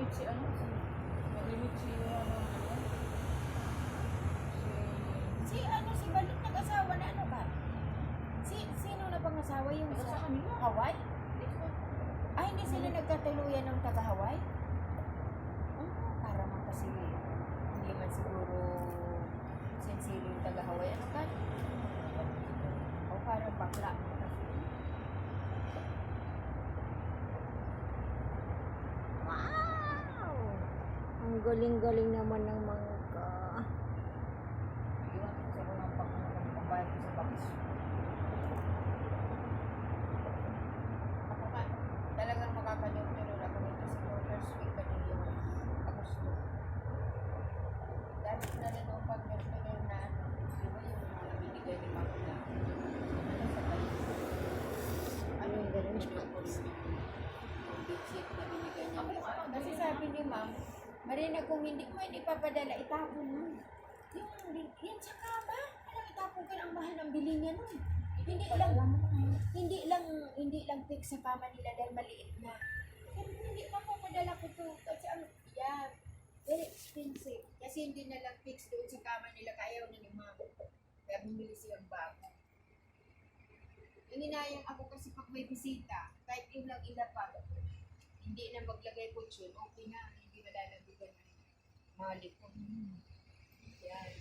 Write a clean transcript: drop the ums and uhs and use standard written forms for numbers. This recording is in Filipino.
Nalimit si ano? Nalimit si ano? Si ano, si Balik nag-asawa na ano ba? Sino na bang asawa yung Taga sa sa kanila. Hawaii? Ay, hindi sila nagkatuluyan ng taga Hawaii? Para man kasi hindi man siguro sincere yung taga Hawaii. Ano ka? O parang bakla mo kasi. Wow! Ang galing-galing naman ng mangga. Iwan ko sa mga pambayad ko sa box. Ako ka, talagang makakadulog ako nito siguro first week pa din yung Agosto. Dahil na rin ang pag-tulog na ano, di ba yung mga binigay ni Mama na ano sa tayo? Ano yung ganun siya? Yung bedsheet na binigay niya. Kasi sabi ni Ma'am, marinig kung hindi mo hindi papadala, itapon mo. Yan sa kama, alam itapon ka ang mahal ng bili niya nun. Hindi lang fix sa kama nila dahil maliit na. Pero hindi pa po padala ko to. Kasi ano, yan, very expensive. Kasi hindi na lang fix doon sa kama nila, kaya na ni Ma'am. Kaya bumili silang bago. Nanginayang ako kasi pag may bisita, kahit yung lang ilapag, hindi na maglagay ko yun, okay na, hindi malalabigan ng mali ko. Yan.